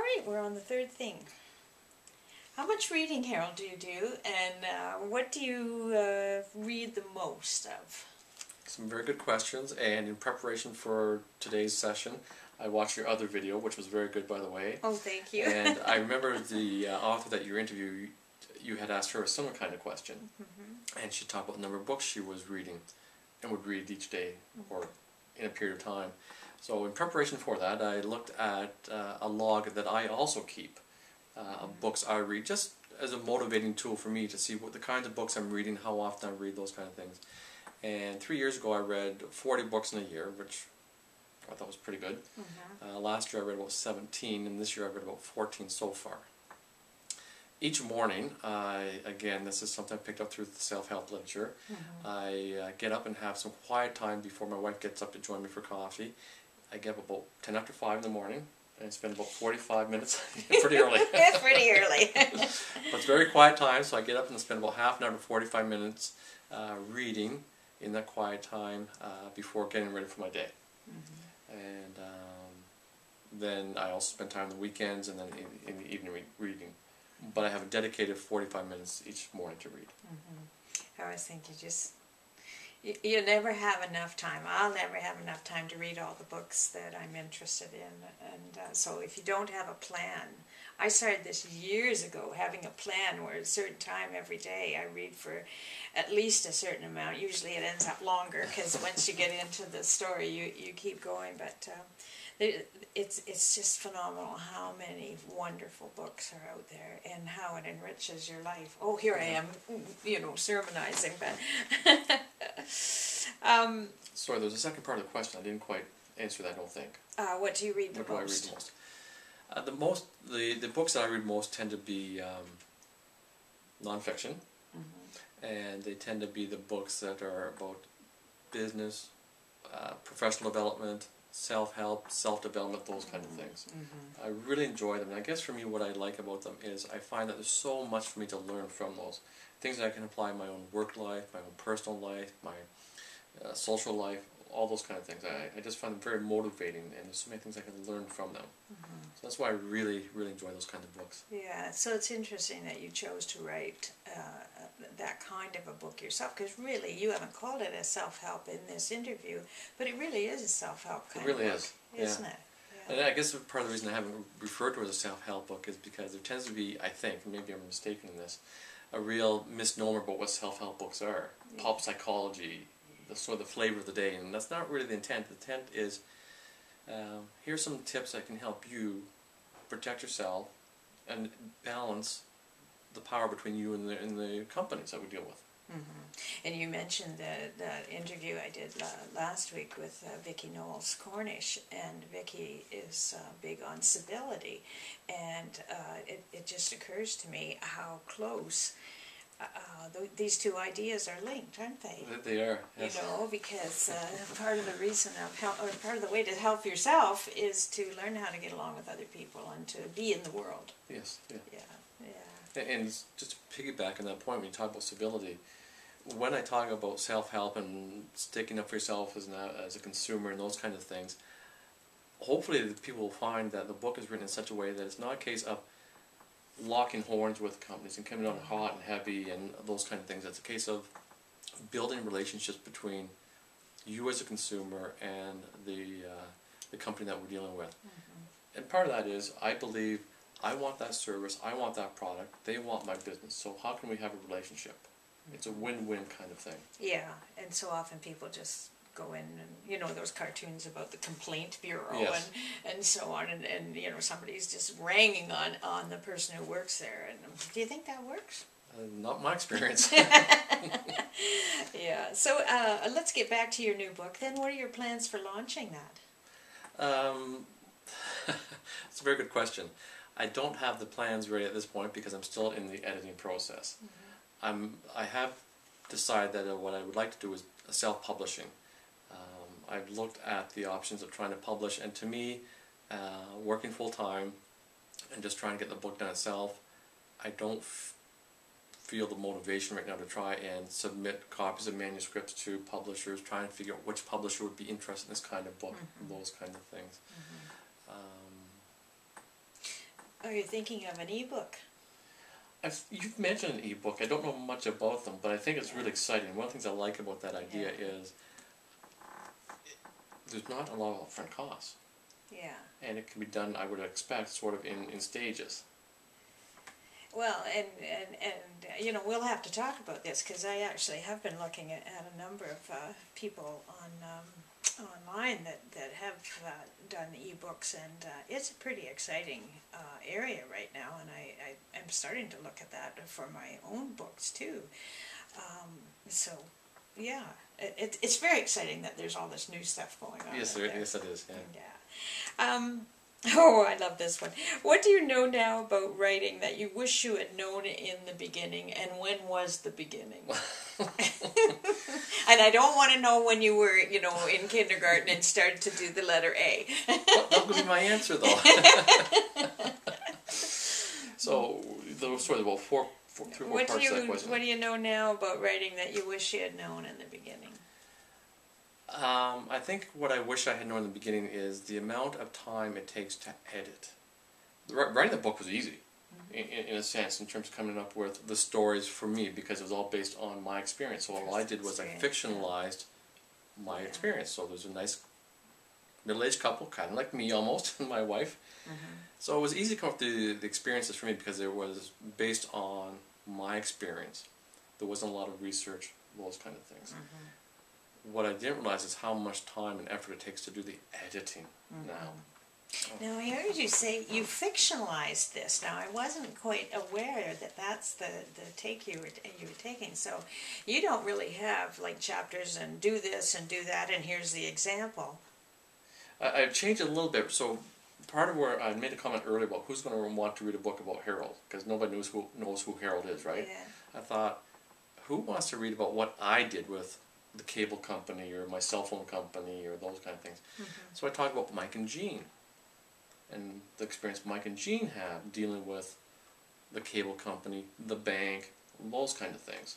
right, we're on the third thing. How much reading, Harold, do you do, and what do you read the most of? Some very good questions, and in preparation for today's session, I watched your other video, which was very good, by the way. Oh, thank you. And I remember the author that you interviewed, you had asked her a similar kind of question, and she talked about the number of books she was reading and would read each day or in a period of time. So in preparation for that, I looked at a log that I also keep of books I read, just as a motivating tool for me to see what the kinds of books I'm reading, how often I read, those kind of things. And 3 years ago I read 40 books in a year, which I thought was pretty good. Last year I read about 17, and this year I've read about 14 so far. Each morning, again, this is something I picked up through the self-help literature, I get up and have some quiet time before my wife gets up to join me for coffee. I get up about 10 after 5 in the morning, and I spend about 45 minutes, pretty early. It's pretty early. But it's very quiet time, so I get up and spend about half an hour to 45 minutes reading in that quiet time before getting ready for my day. And then I also spend time on the weekends and then in the evening reading. But I have a dedicated 45 minutes each morning to read. I always think you never have enough time. I'll never have enough time to read all the books that I'm interested in. And so if you don't have a plan, I started this years ago, having a plan where at a certain time every day I read for at least a certain amount. Usually it ends up longer because once you get into the story you keep going. But it's just phenomenal how many wonderful books are out there and how it enriches your life. Oh, here I am, sermonizing, but Sorry, there's a second part of the question. I didn't quite answer that, I don't think. What do you read the most? What do I read the most? The books that I read most tend to be nonfiction, and they tend to be the books that are about business, professional development, self-help, self-development, those kind of things. I really enjoy them, and I guess for me what I like about them is I find that there's so much for me to learn from those. Things that I can apply in my own work life, my own personal life, my social life, all those kind of things. I just find them very motivating, and there's so many things I can learn from them. So that's why I really, really enjoy those kind of books. Yeah, so it's interesting that you chose to write that kind of a book yourself, because really you haven't called it a self-help in this interview, but it really is a self-help kind of book. It really is, isn't it? Yeah. And I guess part of the reason I haven't referred to it as a self-help book is because there tends to be, I think, maybe I'm mistaken in this, a real misnomer about what self-help books are. Pop psychology, the sort of the flavor of the day, and that's not really the intent. The intent is, here's some tips that can help you protect yourself and balance the power between you and the companies that we deal with. And you mentioned the interview I did last week with Vicki Knowles-Cornish, and Vicki is big on civility, and it just occurs to me how close these two ideas are linked, aren't they? They are, yes. Because part of the reason or part of the way to help yourself is to learn how to get along with other people and to be in the world. Yes, yeah. And just to piggyback on that point, when you talk about civility, when I talk about self-help and sticking up for yourself as a consumer and those kind of things, hopefully the people will find that the book is written in such a way that it's not a case of locking horns with companies and coming on hot and heavy and those kind of things. It's a case of building relationships between you as a consumer and the company that we're dealing with. And part of that is, I believe, I want that service, I want that product, they want my business, so how can we have a relationship? It's a win-win kind of thing. Yeah, and so often people just go in and, those cartoons about the complaint bureau and so on, and somebody's just ranging on the person who works there. And do you think that works? Not my experience. Yeah, so let's get back to your new book then. What are your plans for launching that? It's a very good question. I don't have the plans ready at this point because I'm still in the editing process. I have decided that what I would like to do is self-publishing. I've looked at the options of trying to publish, and to me, working full-time and just trying to get the book done itself, I don't feel the motivation right now to try and submit copies of manuscripts to publishers, trying to figure out which publisher would be interested in this kind of book, and those kind of things. Oh, you're thinking of an ebook. You've mentioned an ebook. I don't know much about them, but I think it's really exciting. One of the things I like about that idea is there's not a lot of upfront costs. Yeah. And it can be done, I would expect, sort of in stages. Well, and you know, we'll have to talk about this, because I actually have been looking at a number of people on online that have done ebooks, and it's a pretty exciting area right now, and I'm starting to look at that for my own books too. So, yeah, it's very exciting that there's all this new stuff going on. Yes, yes, it is. Yeah. Yeah. Oh, I love this one. What do you know now about writing that you wish you had known in the beginning, and when was the beginning? And I don't want to know when you were, you know, in kindergarten and started to do the letter A. Well, that would be my answer, though. So, those sort of about three or four parts to that question. What do you know now about writing that you wish you had known in the beginning? I think what I wish I had known in the beginning is the amount of time it takes to edit. Writing the book was easy, in a sense, in terms of coming up with the stories for me, because it was all based on my experience. So all I did was I fictionalized my experience. So there's a nice middle-aged couple, kind of like me almost, and my wife. So it was easy to come up with the experiences for me because it was based on my experience. There wasn't a lot of research, those kind of things. What I didn't realize is how much time and effort it takes to do the editing now. Now, I heard you say you fictionalized this. Now, I wasn't quite aware that that's the take you were taking. So you don't really have like chapters and do this and do that and here's the example. I've changed it a little bit. So part of where I made a comment earlier about who's going to want to read a book about Harold, because nobody knows who Harold is, right? Yeah. I thought, who wants to read about what I did with the cable company or my cell phone company or those kind of things? So I talked about Mike and Jean and the experience Mike and Jean have dealing with the cable company, the bank, those kind of things.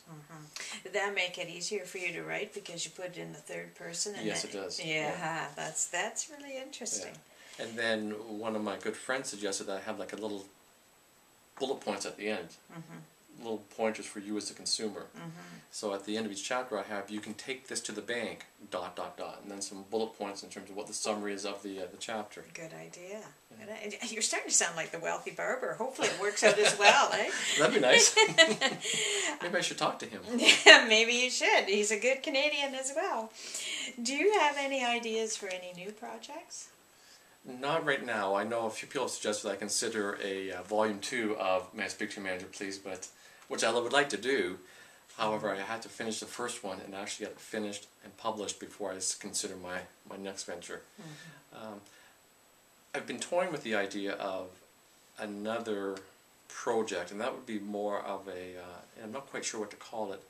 Did that make it easier for you to write because you put it in the third person? And Yes, it does. Yeah, that's really interesting. Yeah. And then one of my good friends suggested that I have like a little bullet points at the end. Little pointers for you as a consumer. So at the end of each chapter I have, you can take this to the bank, ... and then some bullet points in terms of what the summary is of the chapter. Good idea. Yeah. You're starting to sound like the wealthy barber. Hopefully it works out as well, eh? That'd be nice. Maybe I should talk to him. Yeah, maybe you should. He's a good Canadian as well. Do you have any ideas for any new projects? Not right now. I know a few people have suggested I consider a volume 2 of May I Speak to Your Manager, Please, but which I would like to do. However, I had to finish the first one and actually get it finished and published before I consider my next venture. I've been toying with the idea of another project, and that would be more of a, and I'm not quite sure what to call it,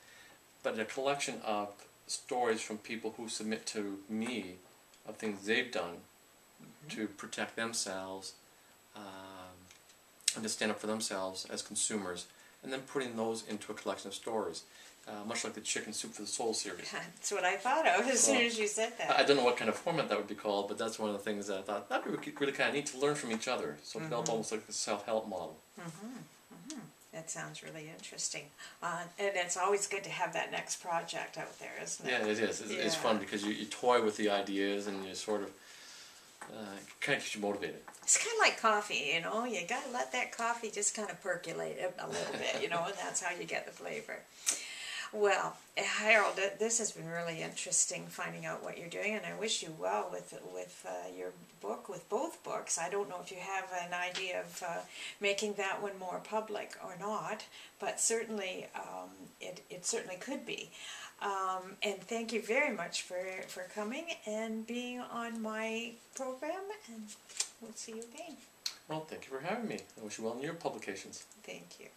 but a collection of stories from people who submit to me of things they've done to protect themselves and to stand up for themselves as consumers, and then putting those into a collection of stories, much like the Chicken Soup for the Soul series. That's what I thought of as soon as you said that. I don't know what kind of format that would be called, but that's one of the things that I thought that would be really kind of neat to learn from each other, so develop almost like a self-help model. That sounds really interesting. And it's always good to have that next project out there, isn't it? Yeah, it is. It's fun because you toy with the ideas and you sort of kind of keeps you motivated. It's kind of like coffee, you know. You got to let that coffee just kind of percolate a little bit, you know, and that's how you get the flavor. Well, Harold, this has been really interesting finding out what you're doing, and I wish you well with your book, with both books. I don't know if you have an idea of making that one more public or not, but certainly it certainly could be. And thank you very much for coming and being on my program, and we'll see you again. Well, thank you for having me. I wish you well in your publications. Thank you.